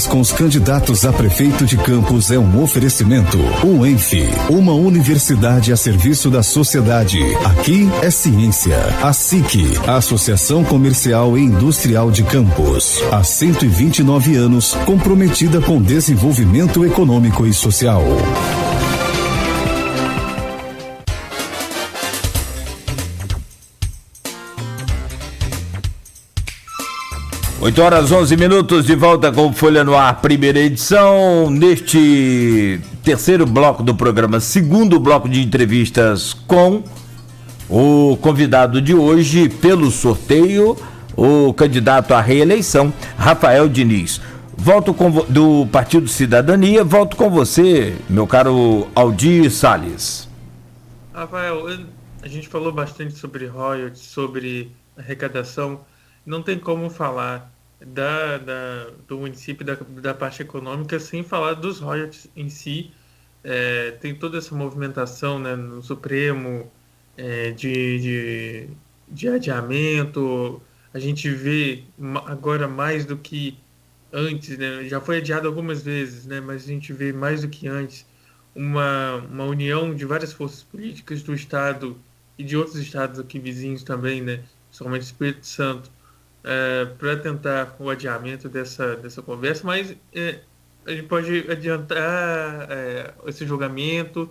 Com os candidatos a prefeito de Campos é um oferecimento. UENF, uma universidade a serviço da sociedade. Aqui é ciência. A SIC, a Associação Comercial e Industrial de Campos. Há 129 anos, comprometida com desenvolvimento econômico e social. 8h11, de volta com Folha no Ar, primeira edição, neste terceiro bloco do programa, segundo bloco de entrevistas com o convidado de hoje, pelo sorteio, o candidato à reeleição, Rafael Diniz. Volto do Partido Cidadania, volto com você, meu caro Aldir Salles. Rafael, a gente falou bastante sobre royalties, sobre arrecadação. Não tem como falar do município, da parte econômica, sem falar dos royalties em si. Tem toda essa movimentação, né, no Supremo, de adiamento. A gente vê agora mais do que antes, né? Já foi adiado algumas vezes, né, mas a gente vê mais do que antes uma união de várias forças políticas do Estado e de outros estados aqui vizinhos também, né, principalmente Espírito Santo, para tentar o adiamento dessa conversa, mas a gente pode adiantar esse julgamento,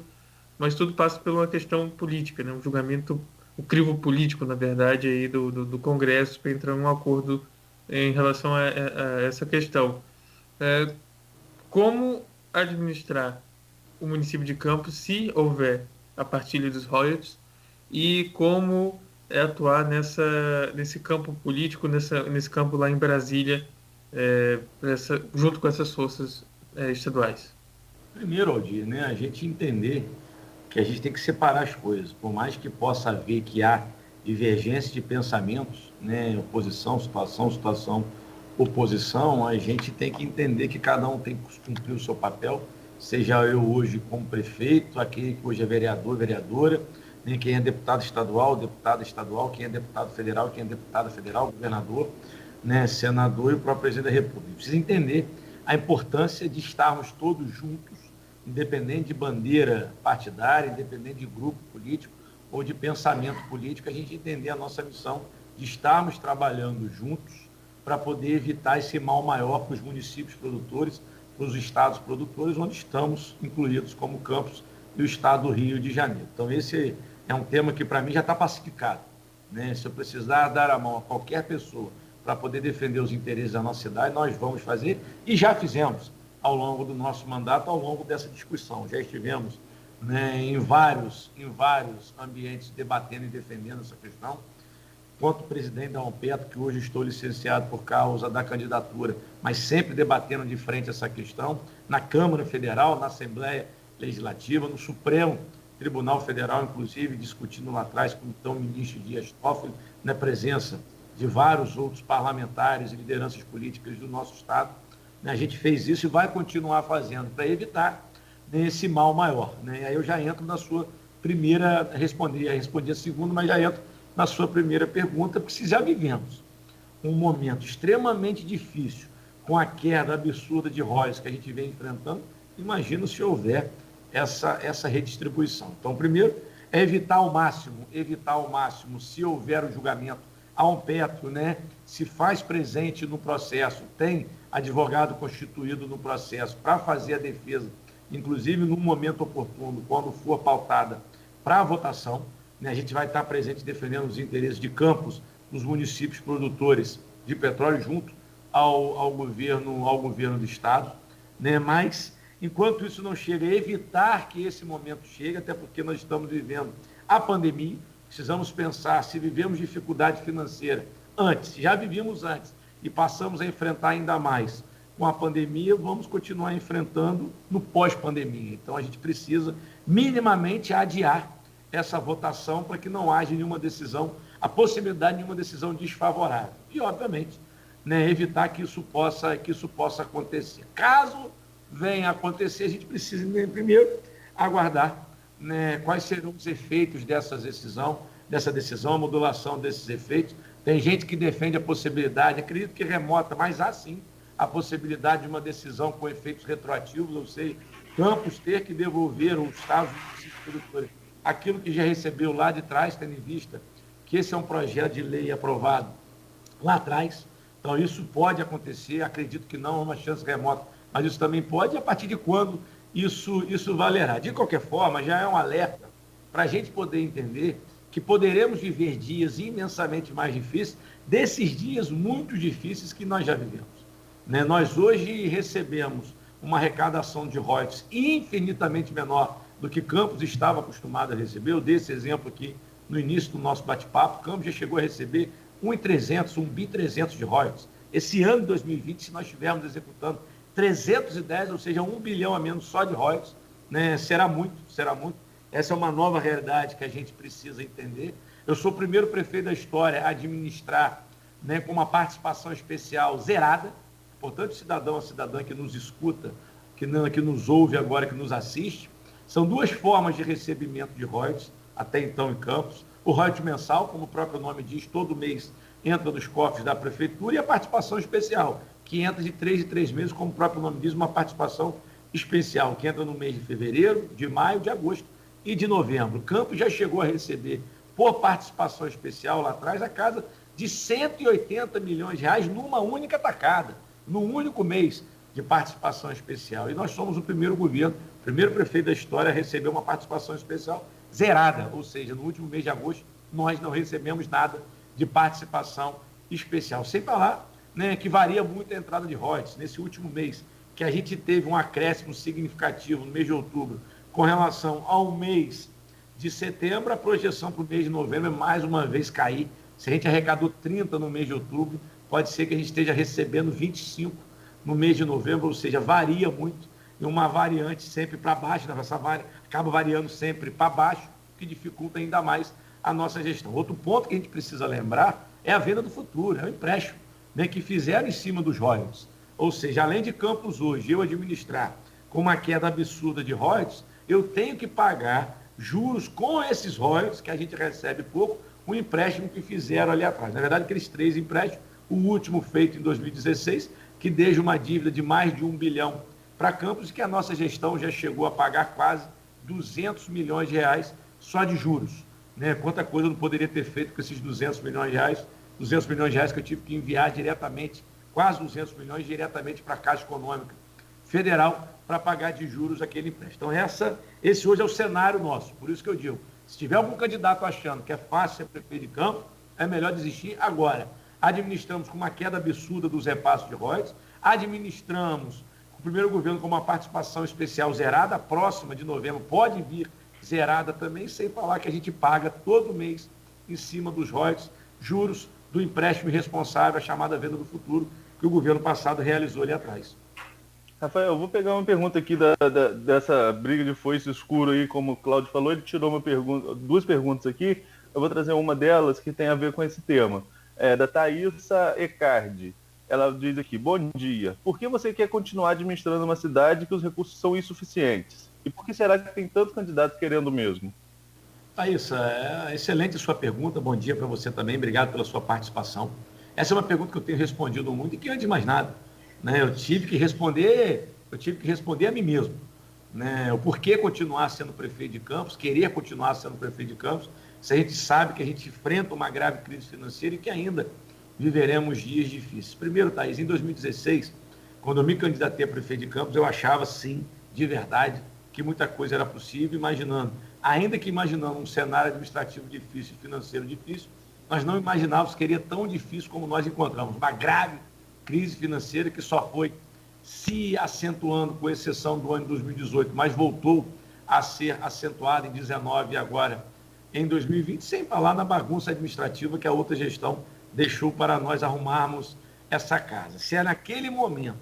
mas tudo passa por uma questão política, né? Um julgamento, o crivo político, na verdade, aí do Congresso, para entrar em um acordo em relação a essa questão. Como administrar o município de Campos se houver a partilha dos royalties, e como atuar nesse campo político, nesse campo lá em Brasília, junto com essas forças estaduais? Primeiro, Aldir, né, a gente entender que a gente tem que separar as coisas. Por mais que possa haver que há divergência de pensamentos, né, oposição, situação, oposição, a gente tem que entender que cada um tem que cumprir o seu papel, seja eu hoje como prefeito, aquele que hoje é vereador, vereadora, quem é deputado estadual, quem é deputado federal, quem é deputada federal, governador, né, senador e o próprio presidente da República. Precisa entender a importância de estarmos todos juntos, independente de bandeira partidária, independente de grupo político ou de pensamento político, a gente entender a nossa missão de estarmos trabalhando juntos para poder evitar esse mal maior para os municípios produtores, para os estados produtores, onde estamos incluídos como Campos e o estado do Rio de Janeiro. Então, esse é um tema que, para mim, já está pacificado, né? Se eu precisar dar a mão a qualquer pessoa para poder defender os interesses da nossa cidade, nós vamos fazer, e já fizemos ao longo do nosso mandato, ao longo dessa discussão. Já estivemos, né, em vários ambientes debatendo e defendendo essa questão. Quanto presidente da Ampetro, que hoje estou licenciado por causa da candidatura, mas sempre debatendo de frente essa questão, na Câmara Federal, na Assembleia Legislativa, no Supremo Tribunal Federal, inclusive, discutindo lá atrás com o então ministro Dias Toffoli, na presença de vários outros parlamentares e lideranças políticas do nosso Estado. A gente fez isso e vai continuar fazendo para evitar, né, esse mal maior, né? E aí eu já entro na sua primeira, respondi a segunda, mas já entro na sua primeira pergunta, porque se já vivemos um momento extremamente difícil com a queda absurda de royalties que a gente vem enfrentando, imagino se houver essa redistribuição. Então, primeiro, é evitar ao máximo, se houver o julgamento, a Ampetro, né, se faz presente no processo, tem advogado constituído no processo para fazer a defesa, inclusive no momento oportuno, quando for pautada para a votação, né, a gente vai estar presente defendendo os interesses de Campos, dos municípios produtores de petróleo, junto ao governo do Estado, né, mas enquanto isso não chega, evitar que esse momento chegue, até porque nós estamos vivendo a pandemia, precisamos pensar se vivemos dificuldade financeira antes, já vivíamos antes e passamos a enfrentar ainda mais com a pandemia, vamos continuar enfrentando no pós-pandemia. Então a gente precisa minimamente adiar essa votação para que não haja nenhuma decisão, a possibilidade de nenhuma decisão desfavorável. E, obviamente, né, evitar que isso possa acontecer. Caso venha a acontecer, a gente precisa, primeiro, aguardar, né, quais serão os efeitos dessa decisão, a modulação desses efeitos. Tem gente que defende a possibilidade, acredito que remota, mas há sim a possibilidade de uma decisão com efeitos retroativos, ou seja, Campos ter que devolver os estados e municípios produtores aquilo que já recebeu lá de trás, tendo em vista que esse é um projeto de lei aprovado lá atrás. Então, isso pode acontecer, acredito que não é uma chance remota, mas isso também pode, e a partir de quando isso valerá. De qualquer forma, já é um alerta para a gente poder entender que poderemos viver dias imensamente mais difíceis desses dias muito difíceis que nós já vivemos. Né? Nós hoje recebemos uma arrecadação de royalties infinitamente menor do que Campos estava acostumado a receber. Eu dei esse exemplo aqui no início do nosso bate-papo. Campos já chegou a receber 1.300, 1.300 de royalties. Esse ano de 2020, se nós estivermos executando 310, ou seja, 1 bilhão a menos só de royalties, né? Será muito, será muito. Essa é uma nova realidade que a gente precisa entender. Eu sou o primeiro prefeito da história a administrar, né, com uma participação especial zerada. Portanto, cidadão ou cidadã que nos escuta, que nos ouve agora, que nos assiste, são duas formas de recebimento de royalties, até então em Campos. O royalties mensal, como o próprio nome diz, todo mês entra nos cofres da prefeitura, e a participação especial, que entra de 3 em 3 meses, como o próprio nome diz, uma participação especial, que entra no mês de fevereiro, de maio, de agosto e de novembro. Campos já chegou a receber, por participação especial lá atrás, a casa de 180 milhões de reais numa única tacada, num único mês de participação especial. E nós somos o primeiro governo, o primeiro prefeito da história a receber uma participação especial zerada, ou seja, no último mês de agosto nós não recebemos nada de participação especial. Sem falar, né, que varia muito a entrada de royalties. Nesse último mês, que a gente teve um acréscimo significativo no mês de outubro com relação ao mês de setembro, a projeção para o mês de novembro é mais uma vez cair. Se a gente arrecadou 30 no mês de outubro, pode ser que a gente esteja recebendo 25 no mês de novembro, ou seja, varia muito, e uma variante sempre para baixo, né? Acaba variando sempre para baixo, que dificulta ainda mais a nossa gestão. Outro ponto que a gente precisa lembrar é a venda do futuro, é o empréstimo, né, que fizeram em cima dos royalties. Ou seja, além de Campos hoje eu administrar com uma queda absurda de royalties, eu tenho que pagar juros com esses royalties, que a gente recebe pouco, o empréstimo que fizeram ali atrás. Na verdade, aqueles 3 empréstimos, o último feito em 2016, que deixa uma dívida de mais de 1 bilhão para Campos, que a nossa gestão já chegou a pagar quase 200 milhões de reais só de juros. Né? Quanta coisa eu não poderia ter feito com esses 200 milhões de reais, 200 milhões de reais que eu tive que enviar diretamente, quase 200 milhões diretamente para a Caixa Econômica Federal para pagar de juros aquele empréstimo. Então, esse hoje é o cenário nosso. Por isso que eu digo, se tiver algum candidato achando que é fácil ser prefeito de Campos, é melhor desistir agora. Administramos com uma queda absurda dos repassos de royalties, administramos o primeiro governo com uma participação especial zerada, a próxima de novembro pode vir zerada também, sem falar que a gente paga todo mês em cima dos royalties, juros do empréstimo irresponsável, a chamada venda do futuro, que o governo passado realizou ali atrás. Rafael, eu vou pegar uma pergunta aqui dessa briga de foice escuro aí, como o Cláudio falou, ele tirou duas perguntas aqui, eu vou trazer uma delas que tem a ver com esse tema, da Thaísa Ecardi. Ela diz aqui: bom dia, por que você quer continuar administrando uma cidade que os recursos são insuficientes? E por que será que tem tantos candidatos querendo mesmo? Thaísa, é excelente a sua pergunta, bom dia para você também, obrigado pela sua participação. Essa é uma pergunta que eu tenho respondido muito e que, antes de mais nada, né, eu tive que responder a mim mesmo. Né, o porquê continuar sendo prefeito de Campos, querer continuar sendo prefeito de Campos, se a gente sabe que a gente enfrenta uma grave crise financeira e que ainda viveremos dias difíceis. Primeiro, Thaís, em 2016, quando eu me candidatei a prefeito de Campos, eu achava, sim, de verdade, que muita coisa era possível, ainda que imaginando um cenário administrativo difícil e financeiro difícil, nós não imaginávamos que seria tão difícil como nós encontramos. Uma grave crise financeira que só foi se acentuando, com exceção do ano de 2018, mas voltou a ser acentuada em 2019 e agora em 2020, sem falar na bagunça administrativa que a outra gestão deixou para nós arrumarmos essa casa. Se é naquele momento,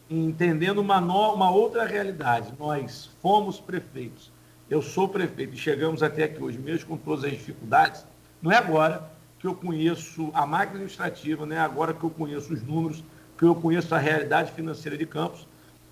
entendendo uma outra realidade, nós fomos prefeitos, eu sou prefeito e chegamos até aqui hoje, mesmo com todas as dificuldades, não é agora que eu conheço a máquina administrativa, não é agora que eu conheço os números, que eu conheço a realidade financeira de Campos,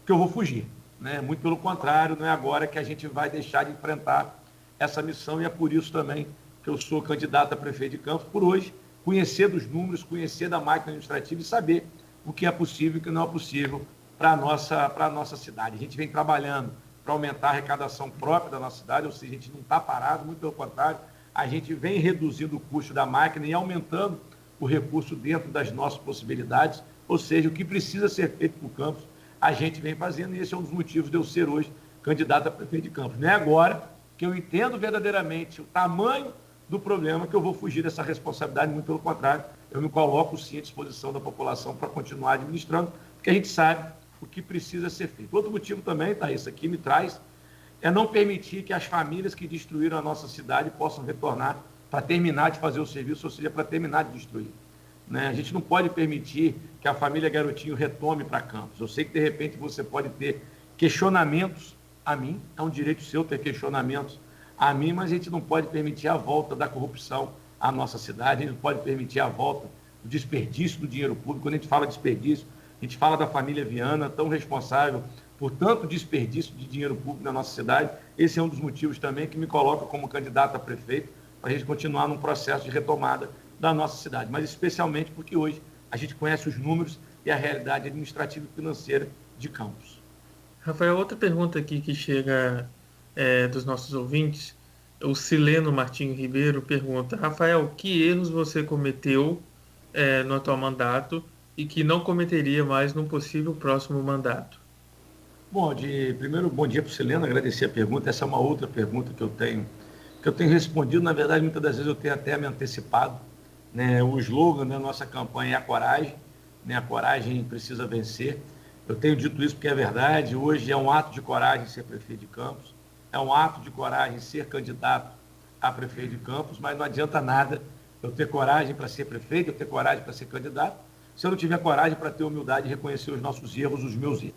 que eu vou fugir. Né? Muito pelo contrário, não é agora que a gente vai deixar de enfrentar essa missão, e é por isso também que eu sou candidato a prefeito de Campos, por hoje, conhecer dos números, conhecer da máquina administrativa e saber o que é possível e o que não é possível para a nossa cidade. A gente vem trabalhando para aumentar a arrecadação própria da nossa cidade, ou seja, a gente não está parado, muito pelo contrário, a gente vem reduzindo o custo da máquina e aumentando o recurso dentro das nossas possibilidades, ou seja, o que precisa ser feito para o campus, a gente vem fazendo, e esse é um dos motivos de eu ser hoje candidato a prefeito de Campos. Não é agora que eu entendo verdadeiramente o tamanho do problema que eu vou fugir dessa responsabilidade, muito pelo contrário, eu me coloco sim à disposição da população para continuar administrando, porque a gente sabe o que precisa ser feito. Outro motivo também, tá, isso aqui me traz, é não permitir que as famílias que destruíram a nossa cidade possam retornar para terminar de fazer o serviço, ou seja, para terminar de destruir. Né? A gente não pode permitir que a família Garotinho retome para Campos. Eu sei que, de repente, você pode ter questionamentos a mim, é um direito seu ter questionamentos a mim, mas a gente não pode permitir a volta da corrupção à nossa cidade, a gente não pode permitir a volta do desperdício do dinheiro público. Quando a gente fala desperdício, a gente fala da família Viana, tão responsável por tanto desperdício de dinheiro público na nossa cidade. Esse é um dos motivos também que me coloca como candidato a prefeito, para a gente continuar num processo de retomada da nossa cidade, mas especialmente porque hoje a gente conhece os números e a realidade administrativa e financeira de Campos. Rafael, outra pergunta aqui que chega dos nossos ouvintes, o Sileno Martinho Ribeiro pergunta: Rafael, que erros você cometeu no atual mandato e que não cometeria mais num possível próximo mandato? Bom, primeiro, bom dia para o Sileno, agradecer a pergunta. Essa é uma outra pergunta que eu tenho respondido. Na verdade, muitas das vezes eu tenho até me antecipado. Né? O slogan da nossa campanha é a coragem, né? A coragem precisa vencer. Eu tenho dito isso porque é verdade. Hoje é um ato de coragem ser prefeito de Campos, é um ato de coragem ser candidato a prefeito de Campos, mas não adianta nada eu ter coragem para ser prefeito, eu ter coragem para ser candidato, se eu não tiver coragem para ter humildade e reconhecer os nossos erros, os meus erros.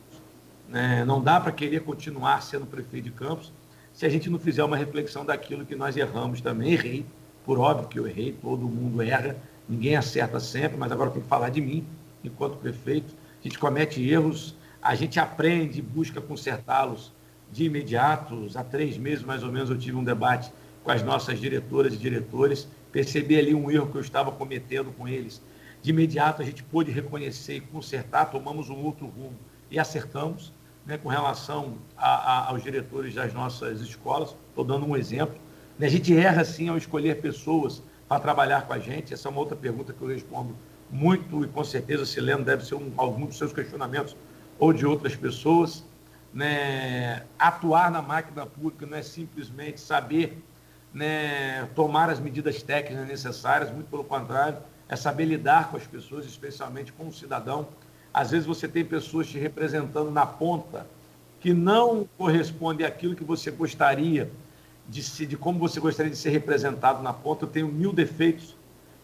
Não dá para querer continuar sendo prefeito de Campos se a gente não fizer uma reflexão daquilo que nós erramos também. Errei, por óbvio que eu errei, todo mundo erra, ninguém acerta sempre, mas agora eu tenho que falar de mim, enquanto prefeito. A gente comete erros, a gente aprende e busca consertá-los de imediato. Há 3 meses, mais ou menos, eu tive um debate com as nossas diretoras e diretores, percebi ali um erro que eu estava cometendo com eles. De imediato, a gente pôde reconhecer e consertar, tomamos um outro rumo e acertamos, né, com relação aos diretores das nossas escolas. Estou dando um exemplo. A gente erra, sim, ao escolher pessoas para trabalhar com a gente. Essa é uma outra pergunta que eu respondo muito, e com certeza, Sileno, deve ser algum dos seus questionamentos ou de outras pessoas. Né? Atuar na máquina pública não é simplesmente saber, né, tomar as medidas técnicas necessárias, muito pelo contrário, é saber lidar com as pessoas, especialmente com o cidadão. Às vezes você tem pessoas te representando na ponta que não corresponde àquilo que você gostaria de como você gostaria de ser representado na ponta. Eu tenho 1000 defeitos,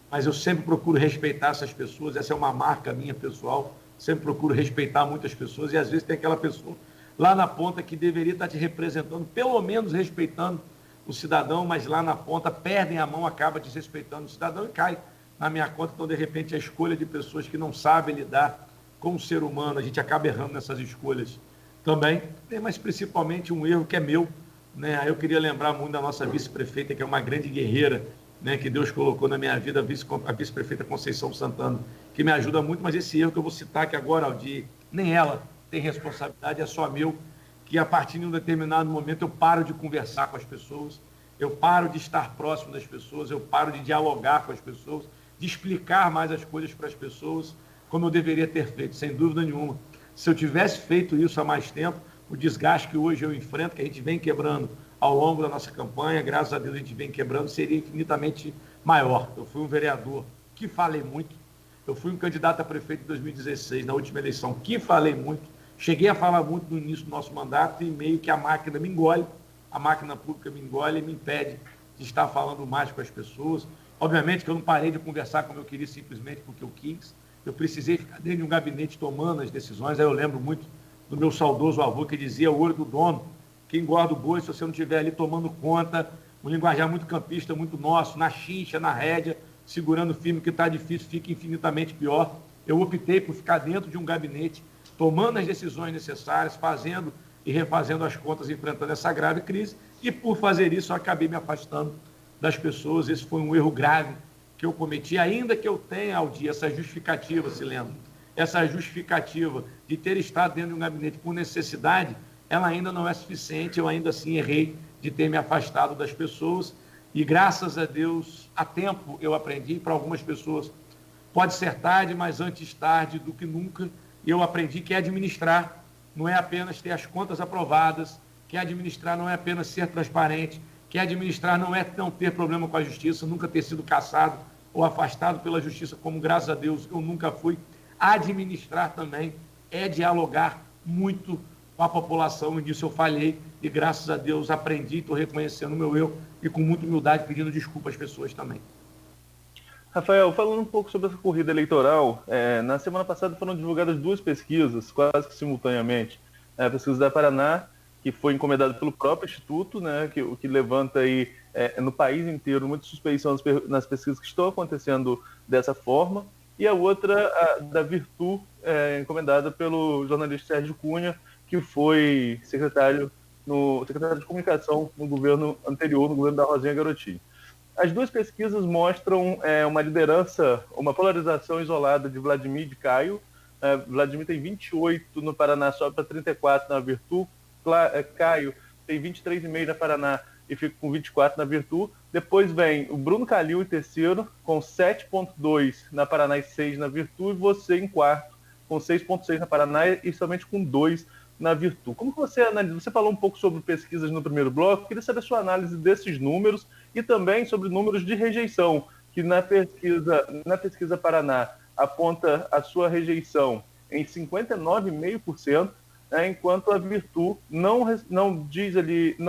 mas eu sempre procuro respeitar essas pessoas. Essa é uma marca minha pessoal, sempre procuro respeitar muitas pessoas, e às vezes tem aquela pessoa lá na ponta que deveria estar te representando, pelo menos respeitando o cidadão, mas lá na ponta perdem a mão, acaba desrespeitando o cidadão e cai na minha conta. Então, de repente, a escolha de pessoas que não sabem lidar com o ser humano, a gente acaba errando nessas escolhas também, mas principalmente um erro que é meu, né? Eu queria lembrar muito da nossa vice-prefeita, que é uma grande guerreira, né, que Deus colocou na minha vida, a vice-prefeita Conceição Santana, que me ajuda muito. Mas esse erro que eu vou citar aqui agora, Aldir, nem ela tem responsabilidade, é só meu, que a partir de um determinado momento eu paro de conversar com as pessoas, eu paro de estar próximo das pessoas, eu paro de dialogar com as pessoas, de explicar mais as coisas para as pessoas, como eu deveria ter feito, sem dúvida nenhuma. Se eu tivesse feito isso há mais tempo, o desgaste que hoje eu enfrento, que a gente vem quebrando ao longo da nossa campanha, graças a Deus a gente vem quebrando, seria infinitamente maior. Eu fui um vereador que falei muito, eu fui um candidato a prefeito em 2016, na última eleição, que falei muito, cheguei a falar muito no início do nosso mandato, e meio que a máquina me engole, a máquina pública me engole e me impede de estar falando mais com as pessoas. Obviamente que eu não parei de conversar como eu queria, simplesmente porque eu quis. Eu precisei ficar dentro de um gabinete tomando as decisões. Aí eu lembro muito do meu saudoso avô, que dizia: o olho do dono, que engorda o boi, se você não estiver ali tomando conta. Um linguajar muito campista, muito nosso, na chincha, na rédea, segurando firme, que está difícil, fica infinitamente pior. Eu optei por ficar dentro de um gabinete, tomando as decisões necessárias, fazendo e refazendo as contas, enfrentando essa grave crise, e por fazer isso eu acabei me afastando das pessoas. Esse foi um erro grave que eu cometi, ainda que eu tenha, Aldir, essa justificativa, se lembra, essa justificativa de ter estado dentro de um gabinete por necessidade, ela ainda não é suficiente. Eu ainda assim errei de ter me afastado das pessoas e, graças a Deus, a tempo eu aprendi. Para algumas pessoas pode ser tarde, mas antes tarde do que nunca. Eu aprendi que administrar não é apenas ter as contas aprovadas, que administrar não é apenas ser transparente, que administrar não é não ter problema com a justiça, nunca ter sido cassado ou afastado pela justiça, como, graças a Deus, eu nunca fui. Administrar também é dialogar muito com a população, e nisso eu falhei, e graças a Deus aprendi, estou reconhecendo o meu erro e com muita humildade pedindo desculpa às pessoas também. Rafael, falando um pouco sobre essa corrida eleitoral, na semana passada foram divulgadas 2 pesquisas, quase que simultaneamente. A pesquisa da Paraná, que foi encomendada pelo próprio Instituto, né, que levanta aí no país inteiro muita suspeição nas pesquisas que estão acontecendo dessa forma, e a outra, a da Virtu, encomendada pelo jornalista Sérgio Cunha, que foi secretário de comunicação no governo anterior, no governo da Rosinha Garotinho. As 2 pesquisas mostram uma liderança, uma polarização isolada de Vladimir e de Caio. Vladimir tem 28 no Paraná, sobe para 34 na Virtu. Caio tem 23,5 na Paraná e fica com 24 na Virtu. Depois vem o Bruno Calil em terceiro, com 7,2 na Paraná e 6 na Virtu, e você em quarto, com 6,6 na Paraná e somente com 2 na Virtu. Como que você analisa? Você falou um pouco sobre pesquisas no primeiro bloco, queria saber a sua análise desses números e também sobre números de rejeição, que na pesquisa Paraná aponta a sua rejeição em 59,5%, enquanto a Virtu não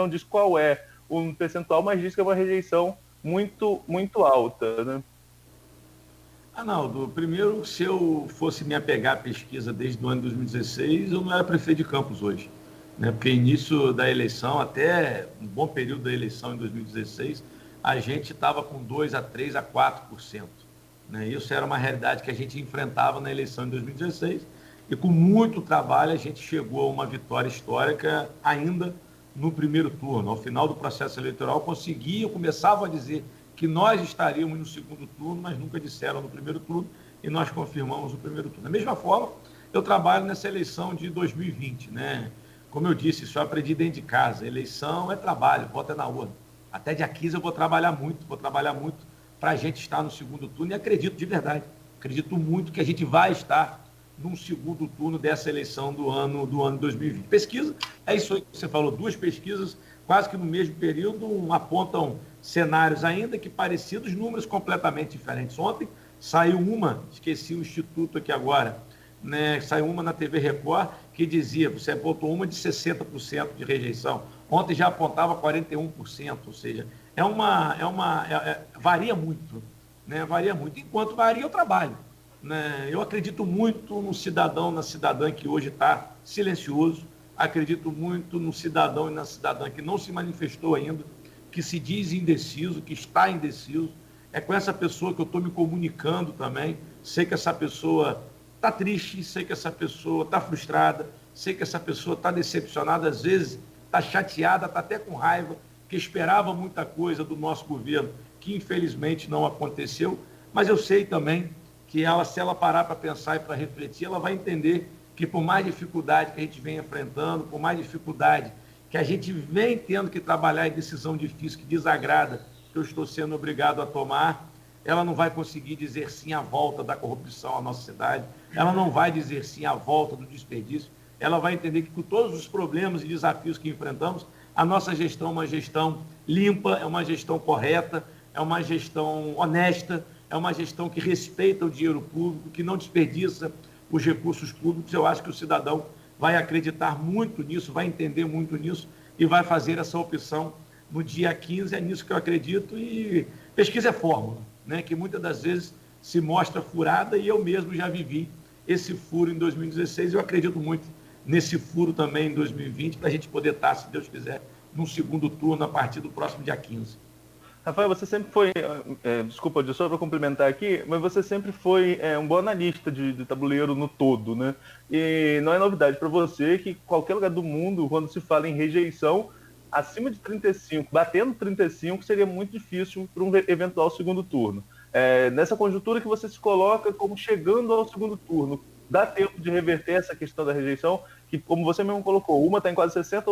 diz qual é o percentual, mas diz que é uma rejeição muito, muito alta, né? Arnaldo, primeiro, se eu fosse me apegar à pesquisa desde o ano de 2016, eu não era prefeito de Campos hoje, né? Porque início da eleição, até um bom período da eleição em 2016, a gente estava com 2 a 3 a 4%. Né? Isso era uma realidade que a gente enfrentava na eleição de 2016, e com muito trabalho a gente chegou a uma vitória histórica ainda no primeiro turno. Ao final do processo eleitoral, começavam a dizer que nós estaríamos no segundo turno, mas nunca disseram no primeiro turno, e nós confirmamos o primeiro turno. Da mesma forma, eu trabalho nessa eleição de 2020, né? Como eu disse, isso eu aprendi dentro de casa. Eleição é trabalho, voto é na urna. Até dia 15 eu vou trabalhar muito para a gente estar no segundo turno, e acredito de verdade, acredito muito que a gente vai estar num segundo turno dessa eleição do ano 2020. Pesquisa, é isso aí que você falou, 2 pesquisas, quase que no mesmo período, apontam cenários ainda que parecidos, números completamente diferentes. Ontem saiu uma, esqueci o instituto aqui agora, né, saiu uma na TV Record que dizia, você apontou uma de 60% de rejeição, ontem já apontava 41%, ou seja, varia muito, né, varia muito. Enquanto varia o trabalho, né? Eu acredito muito no cidadão, na cidadã que hoje está silencioso, acredito muito no cidadão e na cidadã que não se manifestou ainda, que se diz indeciso, que está indeciso. É com essa pessoa que eu estou me comunicando também. Sei que essa pessoa está triste, sei que essa pessoa está frustrada, sei que essa pessoa está decepcionada, às vezes está chateada, está até com raiva, que esperava muita coisa do nosso governo, que infelizmente não aconteceu, mas eu sei também que ela, se ela parar para pensar e para refletir, ela vai entender que por mais dificuldade que a gente vem enfrentando, por mais dificuldade que a gente vem tendo que trabalhar em decisão difícil, que desagrada, que eu estou sendo obrigado a tomar, ela não vai conseguir dizer sim à volta da corrupção à nossa cidade, ela não vai dizer sim à volta do desperdício, ela vai entender que com todos os problemas e desafios que enfrentamos, a nossa gestão é uma gestão limpa, é uma gestão correta, é uma gestão honesta, é uma gestão que respeita o dinheiro público, que não desperdiça os recursos públicos. Eu acho que o cidadão vai acreditar muito nisso, vai entender muito nisso e vai fazer essa opção no dia 15. É nisso que eu acredito. E pesquisa é fórmula, né, que muitas das vezes se mostra furada, e eu mesmo já vivi esse furo em 2016. Eu acredito muito nesse furo também em 2020, para a gente poder estar, se Deus quiser, num segundo turno a partir do próximo dia 15. Rafael, você sempre foi, desculpa, só para complementar aqui, mas você sempre foi um bom analista de tabuleiro no todo, né? E não é novidade para você que qualquer lugar do mundo, quando se fala em rejeição, acima de 35, batendo 35, seria muito difícil para um eventual segundo turno. Nessa conjuntura que você se coloca como chegando ao segundo turno, dá tempo de reverter essa questão da rejeição, que como você mesmo colocou, uma está em quase 60,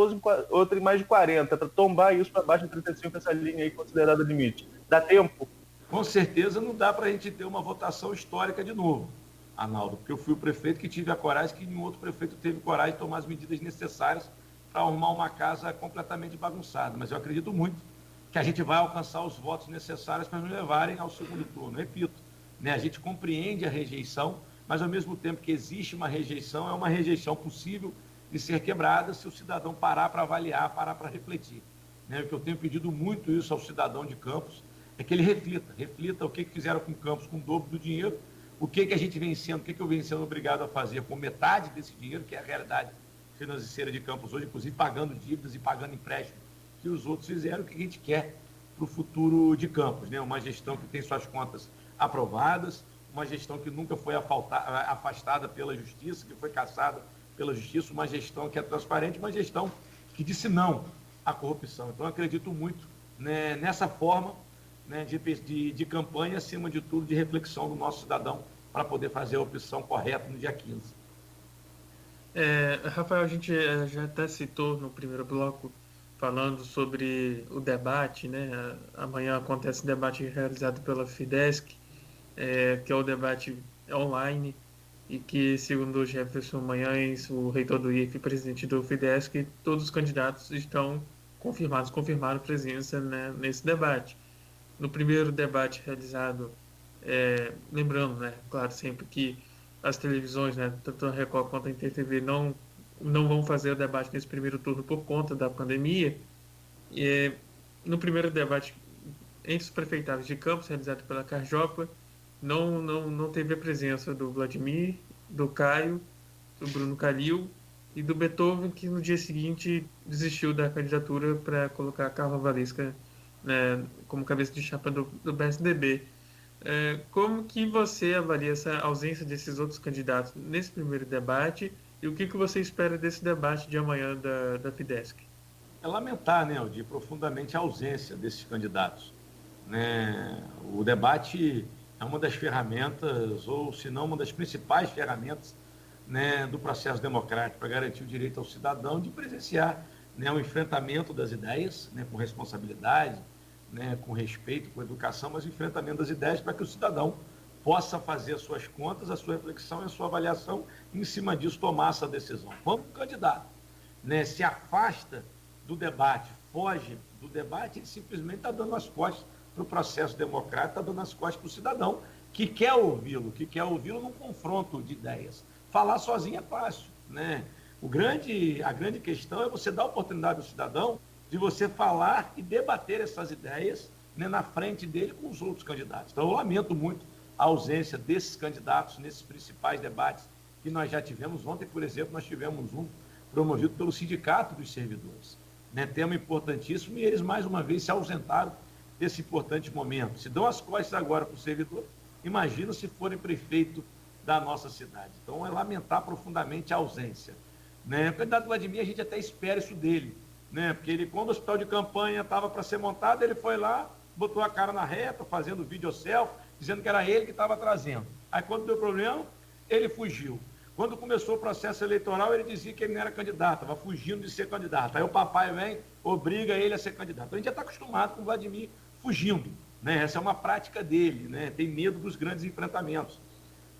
outra em mais de 40, para tombar isso para baixo de 35, essa linha aí considerada limite. Dá tempo? Com certeza não dá para a gente ter uma votação histórica de novo, Arnaldo, porque eu fui o prefeito que tive a coragem, que nenhum outro prefeito teve coragem de tomar as medidas necessárias para arrumar uma casa completamente bagunçada. Mas eu acredito muito que a gente vai alcançar os votos necessários para nos levarem ao segundo turno. Repito, né, a gente compreende a rejeição, mas ao mesmo tempo que existe uma rejeição, é uma rejeição possível de ser quebrada se o cidadão parar para avaliar, parar para refletir. Né, o que eu tenho pedido muito isso ao cidadão de Campos é que ele reflita o que fizeram com Campos com o dobro do dinheiro, o que a gente vem sendo, o que eu venho sendo obrigado a fazer com metade desse dinheiro, que é a realidade financeira de Campos hoje, inclusive pagando dívidas e pagando empréstimos que os outros fizeram, o que a gente quer para o futuro de Campos, né? Uma gestão que tem suas contas aprovadas, uma gestão que nunca foi afastada pela justiça, que foi cassada pela justiça, uma gestão que é transparente, uma gestão que disse não à corrupção. Então, eu acredito muito, né, nessa forma, né, de campanha, acima de tudo, de reflexão do nosso cidadão para poder fazer a opção correta no dia 15. Rafael, a gente já até citou no primeiro bloco, falando sobre o debate, né? Amanhã acontece um debate realizado pela Fidesc, que é o debate online, e que, segundo o Jefferson Manhães, o reitor do IFE, presidente do Fidesc, todos os candidatos estão confirmaram presença, né, nesse debate. No primeiro debate realizado, lembrando, né, claro, sempre que as televisões, né, tanto a Record quanto a InterTV, não vão fazer o debate nesse primeiro turno por conta da pandemia. No primeiro debate entre os prefeitáveis de Campos, realizado pela Carjopa, não teve a presença do Vladimir, do Caio, do Bruno Calil e do Beethoven, que no dia seguinte desistiu da candidatura para colocar a Carla Valesca, né, como cabeça de chapa do PSDB. Como que você avalia essa ausência desses outros candidatos nesse primeiro debate e o que você espera desse debate de amanhã da Fidesc? É lamentar, né, Aldir, profundamente a ausência desses candidatos. Né? O debate é uma das ferramentas, ou se não uma das principais ferramentas, né, do processo democrático para garantir o direito ao cidadão de presenciar, né, o enfrentamento das ideias, né, com responsabilidade, né, com respeito, com educação, mas o enfrentamento das ideias para que o cidadão possa fazer as suas contas, a sua reflexão e a sua avaliação e, em cima disso, tomar essa decisão. Quando o candidato, né, se afasta do debate, foge do debate, ele simplesmente está dando as costas para o processo democrático, está dando as costas para o cidadão que quer ouvi-lo num confronto de ideias. Falar sozinho é fácil, né? A grande questão é você dar a oportunidade ao cidadão de você falar e debater essas ideias, né, na frente dele com os outros candidatos. Então, eu lamento muito a ausência desses candidatos nesses principais debates que nós já tivemos. Ontem, por exemplo, nós tivemos um promovido pelo Sindicato dos Servidores, né, tema importantíssimo, e eles, mais uma vez, se ausentaram desse importante momento. Se dão as costas agora para o servidor, imagina se forem prefeito da nossa cidade. Então, é lamentar profundamente a ausência. Né? O candidato Vladimir, a gente até espera isso dele, né? Porque ele, quando o hospital de campanha estava para ser montado, ele foi lá, botou a cara na reta, fazendo vídeo selfie, dizendo que era ele que estava trazendo. Aí, quando deu problema, ele fugiu. Quando começou o processo eleitoral, ele dizia que ele não era candidato, estava fugindo de ser candidato. Aí o papai vem, obriga ele a ser candidato. Então, a gente já está acostumado com o Vladimir fugindo, né? Essa é uma prática dele, né? Tem medo dos grandes enfrentamentos.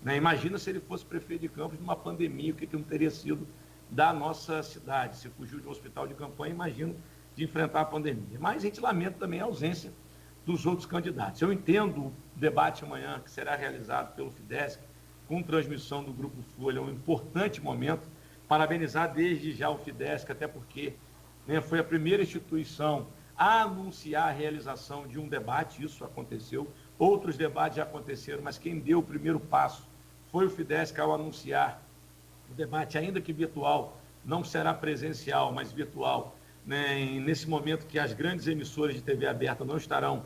Né? Imagina se ele fosse prefeito de Campos numa pandemia, o que não teria sido da nossa cidade. Se fugiu de um hospital de campanha, imagino de enfrentar a pandemia. Mas a gente lamenta também a ausência dos outros candidatos. Eu entendo o debate amanhã, que será realizado pelo Fidesc, com transmissão do Grupo Folha, um importante momento. Parabenizar desde já o Fidesc, até porque, né, foi a primeira instituição a anunciar a realização de um debate. Isso aconteceu, outros debates já aconteceram, mas quem deu o primeiro passo foi o Fidesc ao anunciar o debate, ainda que virtual, não será presencial, mas virtual, né, nesse momento que as grandes emissoras de TV aberta não estarão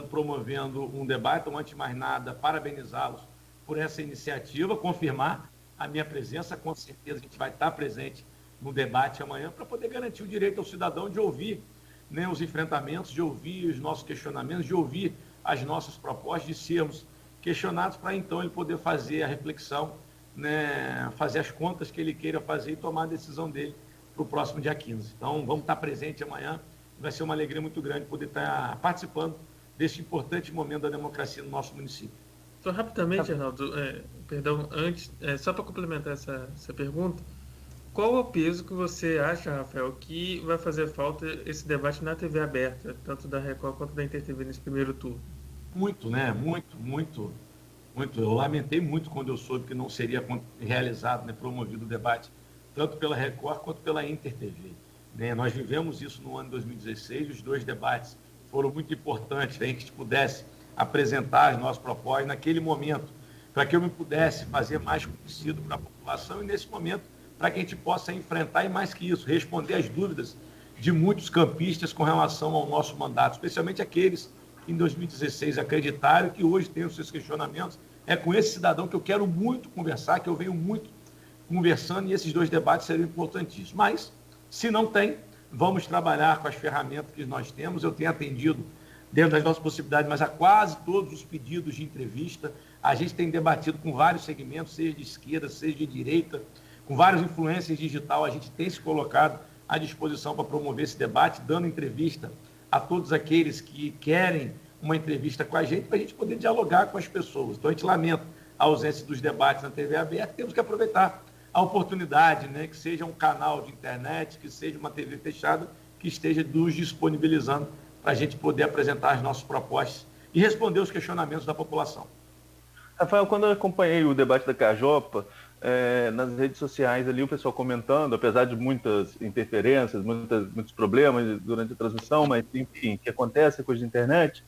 promovendo um debate. Então, antes de mais nada, parabenizá-los por essa iniciativa, confirmar a minha presença. Com certeza a gente vai estar presente no debate amanhã para poder garantir o direito ao cidadão de ouvir, né, os enfrentamentos, de ouvir os nossos questionamentos, de ouvir as nossas propostas, de sermos questionados para então ele poder fazer a reflexão né, fazer as contas que ele queira fazer e tomar a decisão dele para o próximo dia 15. Então, vamos estar presente amanhã. Vai ser uma alegria muito grande poder estar participando desse importante momento da democracia no nosso município. Só rapidamente, Arnaldo, perdão, antes, só para complementar essa pergunta, qual é o peso que você acha, Rafael, que vai fazer falta esse debate na TV aberta, tanto da Record quanto da InterTV nesse primeiro turno? Muito, né? Muito. Eu lamentei muito quando eu soube que não seria realizado, né, promovido o debate, tanto pela Record quanto pela InterTV. Né? Nós vivemos isso no ano de 2016, os dois debates foram muito importantes, para que a gente pudesse apresentar as nossas propostas naquele momento, para que eu me pudesse fazer mais conhecido para a população e, nesse momento, para que a gente possa enfrentar e, mais que isso, responder às dúvidas de muitos campistas com relação ao nosso mandato, especialmente aqueles que em 2016 acreditaram, que hoje têm os seus questionamentos. É com esse cidadão que eu quero muito conversar, que eu venho muito conversando, e esses dois debates seriam importantíssimos. Mas, se não tem, vamos trabalhar com as ferramentas que nós temos. Eu tenho atendido, dentro das nossas possibilidades, mas a quase todos os pedidos de entrevista. A gente tem debatido com vários segmentos, seja de esquerda, seja de direita, com vários influencers digital. A gente tem se colocado à disposição para promover esse debate, dando entrevista a todos aqueles que querem uma entrevista com a gente, para a gente poder dialogar com as pessoas. Então, a gente lamenta a ausência dos debates na TV aberta. Temos que aproveitar a oportunidade, né, que seja um canal de internet, que seja uma TV fechada, que esteja nos disponibilizando para a gente poder apresentar as nossas propostas e responder os questionamentos da população. Rafael, quando eu acompanhei o debate da Cajopa, nas redes sociais ali, o pessoal comentando, apesar de muitas interferências, muitos problemas durante a transmissão, mas enfim, que acontece, coisa de internet,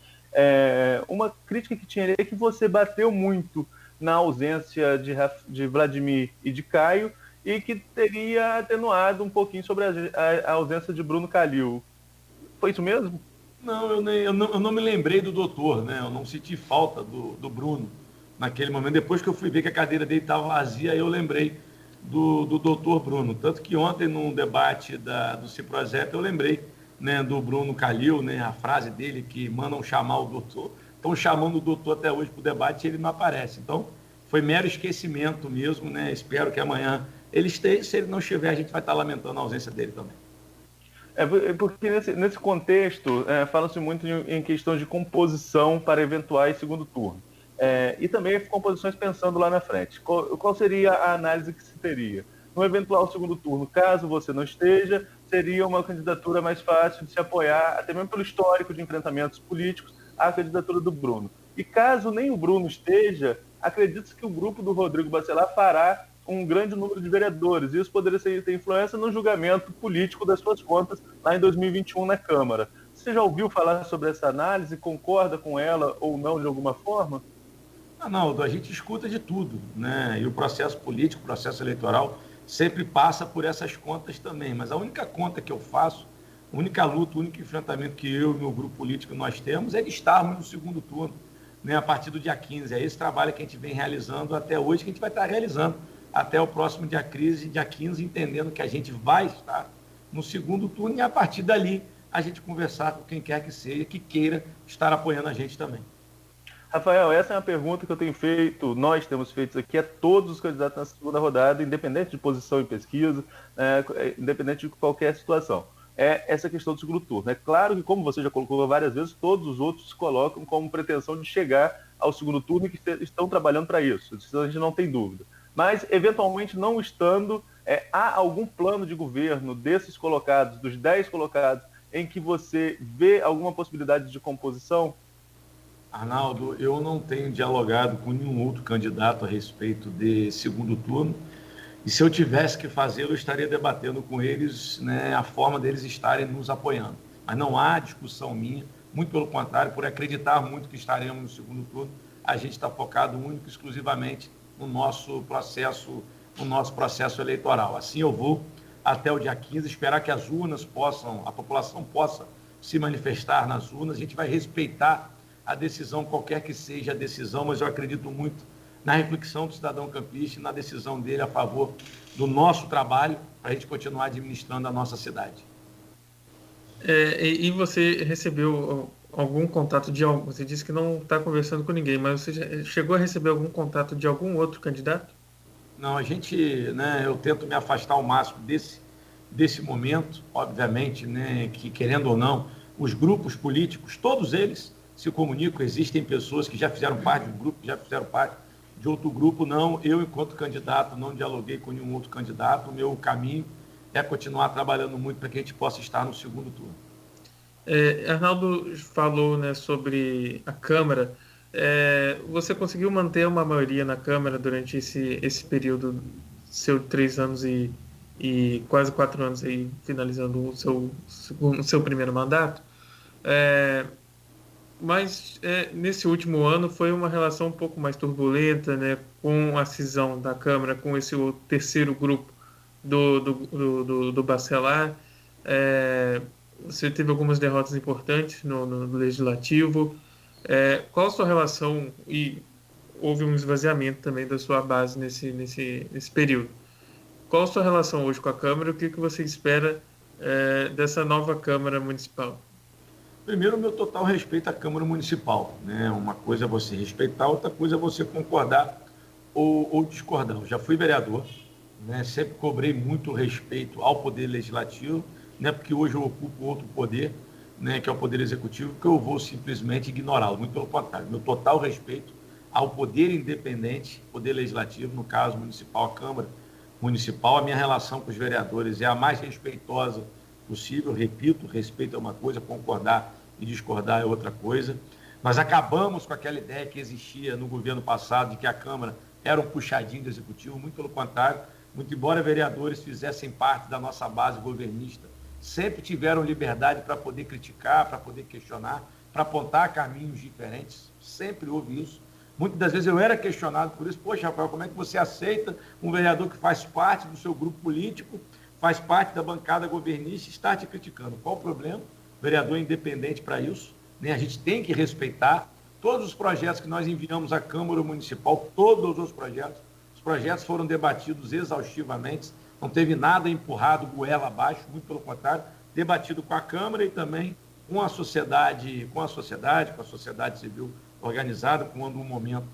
uma crítica que tinha ali é que você bateu muito na ausência de Vladimir e de Caio, e que teria atenuado um pouquinho sobre a ausência de Bruno Calil. Foi isso mesmo? Não, eu não me lembrei do doutor, né? Eu não senti falta do Bruno naquele momento. Depois que eu fui ver que a cadeira dele estava vazia, eu lembrei do doutor Bruno. Tanto que ontem, num debate do Ciprozep, eu lembrei, né, do Bruno Calil, né, a frase dele que mandam chamar o doutor. Estão chamando o doutor até hoje para o debate e ele não aparece. Então, foi mero esquecimento mesmo, né? Espero que amanhã ele esteja. Se ele não estiver, a gente vai estar lamentando a ausência dele também. Porque nesse contexto, fala-se muito em questão de composição para eventuais segundo turno. E também composições pensando lá na frente. Qual seria a análise que se teria? No eventual segundo turno, caso você não esteja, seria uma candidatura mais fácil de se apoiar, até mesmo pelo histórico de enfrentamentos políticos, a candidatura do Bruno. E caso nem o Bruno esteja, acredita-se que o grupo do Rodrigo Bacelar fará um grande número de vereadores, e isso poderia ter influência no julgamento político das suas contas lá em 2021 na Câmara. Você já ouviu falar sobre essa análise? Concorda com ela ou não de alguma forma? Arnaldo, a gente escuta de tudo, né? E o processo político, o processo eleitoral, sempre passa por essas contas também. Mas a única conta que eu faço, a única luta, o único enfrentamento que eu e meu grupo político nós temos é de estarmos no segundo turno, né? A partir do dia 15. É esse trabalho que a gente vem realizando até hoje, que a gente vai estar realizando até o próximo dia 15, entendendo que a gente vai estar no segundo turno e a partir dali a gente conversar com quem quer que seja, que queira estar apoiando a gente também. Rafael, essa é uma pergunta que eu tenho feito, nós temos feito aqui a todos os candidatos na segunda rodada, independente de posição em pesquisa, independente de qualquer situação. É essa questão do segundo turno. É claro que, como você já colocou várias vezes, todos os outros se colocam como pretensão de chegar ao segundo turno e que estão trabalhando para isso. Isso a gente não tem dúvida. Mas, eventualmente, não estando, há algum plano de governo desses colocados, dos 10 colocados, em que você vê alguma possibilidade de composição? Arnaldo, eu não tenho dialogado com nenhum outro candidato a respeito de segundo turno, e se eu tivesse que fazê-lo, eu estaria debatendo com eles, né, a forma deles estarem nos apoiando. Mas não há discussão minha, muito pelo contrário, por acreditar muito que estaremos no segundo turno, a gente está focado único e exclusivamente no nosso processo eleitoral. Assim eu vou até o dia 15, esperar que as urnas a população possa se manifestar nas urnas, a gente vai respeitar a decisão, qualquer que seja a decisão, mas eu acredito muito na reflexão do cidadão campista e na decisão dele a favor do nosso trabalho para a gente continuar administrando a nossa cidade. E você recebeu algum contato de algum? Você disse que não está conversando com ninguém, mas você já chegou a receber algum contato de algum outro candidato? Não, a gente, né, eu tento me afastar ao máximo desse momento, obviamente, né, que querendo ou não, os grupos políticos, todos eles se comunicam, existem pessoas que já fizeram parte de um grupo, que já fizeram parte de outro grupo, não, eu enquanto candidato não dialoguei com nenhum outro candidato, o meu caminho é continuar trabalhando muito para que a gente possa estar no segundo turno. Arnaldo falou, né, sobre a Câmara. Você conseguiu manter uma maioria na Câmara durante esse período, seu 3 anos e quase 4 anos aí, finalizando o seu primeiro mandato. Mas nesse último ano foi uma relação um pouco mais turbulenta, né, com a cisão da Câmara, com esse terceiro grupo do Bacelar. Você teve algumas derrotas importantes no Legislativo. Qual a sua relação? E houve um esvaziamento também da sua base nesse período. Qual a sua relação hoje com a Câmara? O que você espera dessa nova Câmara Municipal? Primeiro, o meu total respeito à Câmara Municipal, né? Uma coisa é você respeitar, outra coisa é você concordar ou discordar. Eu já fui vereador, né? Sempre cobrei muito respeito ao Poder Legislativo, né? Porque hoje eu ocupo outro poder, né? Que é o Poder Executivo, que eu vou simplesmente ignorá-lo. Muito pelo contrário, meu total respeito ao Poder Independente, Poder Legislativo, no caso municipal, a Câmara Municipal. A minha relação com os vereadores é a mais respeitosa possível. Repito, respeito é uma coisa, concordar e discordar é outra coisa. Nós acabamos com aquela ideia que existia no governo passado de que a Câmara era um puxadinho do Executivo, muito pelo contrário, muito embora vereadores fizessem parte da nossa base governista, sempre tiveram liberdade para poder criticar, para poder questionar, para apontar caminhos diferentes, sempre houve isso. Muitas das vezes eu era questionado por isso. Poxa, Rafael, como é que você aceita um vereador que faz parte do seu grupo político, faz parte da bancada governista e está te criticando? Qual o problema? O vereador é independente para isso, né? A gente tem que respeitar todos os projetos que nós enviamos à Câmara Municipal, todos os projetos foram debatidos exaustivamente, não teve nada empurrado goela abaixo, muito pelo contrário, debatido com a Câmara e também com a sociedade civil organizada, quando o momento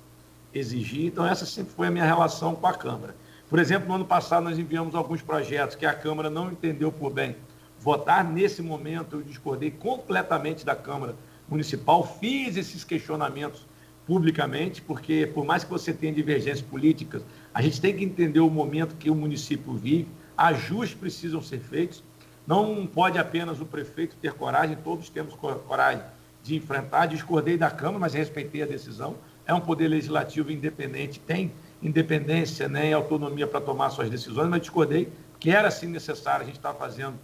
exigir. Então, essa sempre foi a minha relação com a Câmara. Por exemplo, no ano passado, nós enviamos alguns projetos que a Câmara não entendeu por bem votar. Nesse momento, eu discordei completamente da Câmara Municipal, fiz esses questionamentos publicamente, porque por mais que você tenha divergências políticas, a gente tem que entender o momento que o município vive, ajustes precisam ser feitos, não pode apenas o prefeito ter coragem, todos temos coragem de enfrentar. Discordei da Câmara, mas respeitei a decisão. É um poder legislativo independente, tem independência, né, e autonomia para tomar suas decisões, mas discordei que era sim necessário a gente estar fazendo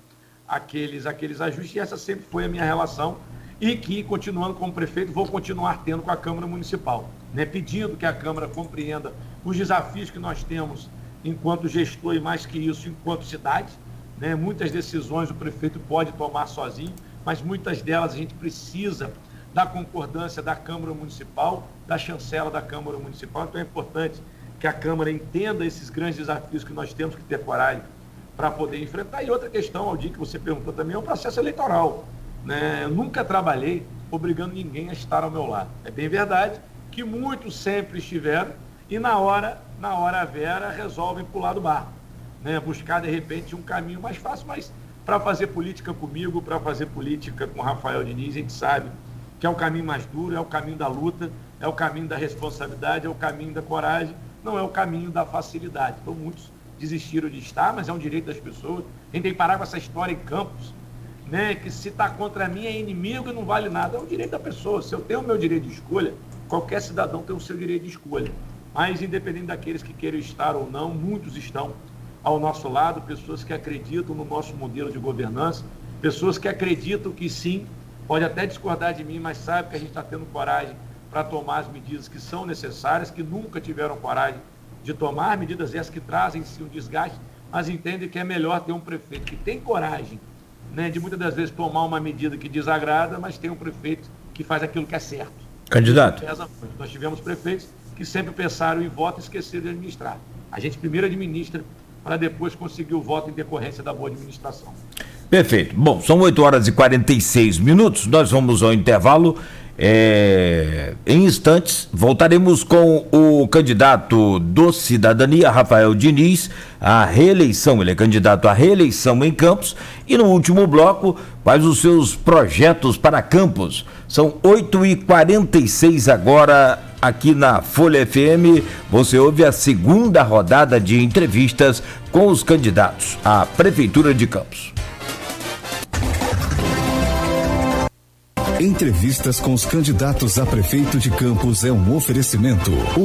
aqueles ajustes, e essa sempre foi a minha relação, e que, continuando como prefeito, vou continuar tendo com a Câmara Municipal, né, pedindo que a Câmara compreenda os desafios que nós temos enquanto gestor e, mais que isso, enquanto cidade, né? Muitas decisões o prefeito pode tomar sozinho, mas muitas delas a gente precisa da concordância da Câmara Municipal, da chancela da Câmara Municipal. Então é importante que a Câmara entenda esses grandes desafios que nós temos que ter coragem para poder enfrentar. E outra questão, Aldir, que você perguntou também, é o processo eleitoral, né? Eu nunca trabalhei obrigando ninguém a estar ao meu lado. É bem verdade que muitos sempre estiveram e na hora a Vera resolvem pular do barco, né? Buscar, de repente, um caminho mais fácil, mas para fazer política comigo, para fazer política com Rafael Diniz, a gente sabe que é o caminho mais duro, é o caminho da luta, é o caminho da responsabilidade, é o caminho da coragem, não é o caminho da facilidade. Então, muitos desistiram de estar, mas é um direito das pessoas. A gente tem que parar com essa história em Campos, né, que se está contra mim é inimigo e não vale nada. É um direito da pessoa. Se eu tenho o meu direito de escolha, qualquer cidadão tem o seu direito de escolha. Mas, independente daqueles que queiram estar ou não, muitos estão ao nosso lado, pessoas que acreditam no nosso modelo de governança, pessoas que acreditam que sim, pode até discordar de mim, mas sabe que a gente está tendo coragem para tomar as medidas que são necessárias, que nunca tiveram coragem de tomar, medidas essas que trazem sim um desgaste, mas entendem que é melhor ter um prefeito que tem coragem, né, de muitas das vezes tomar uma medida que desagrada, mas tem um prefeito que faz aquilo que é certo. Candidato. Nós tivemos prefeitos que sempre pensaram em voto e esqueceram de administrar. A gente primeiro administra para depois conseguir o voto em decorrência da boa administração. Perfeito. Bom, são 8h46. Nós vamos ao intervalo. Em instantes, voltaremos com o candidato do Cidadania, Rafael Diniz, à reeleição. Ele é candidato à reeleição em Campos. E no último bloco, quais os seus projetos para Campos. São 8h46 agora, aqui na Folha FM. Você ouve a segunda rodada de entrevistas com os candidatos à Prefeitura de Campos. Entrevistas com os candidatos a prefeito de Campos é um oferecimento.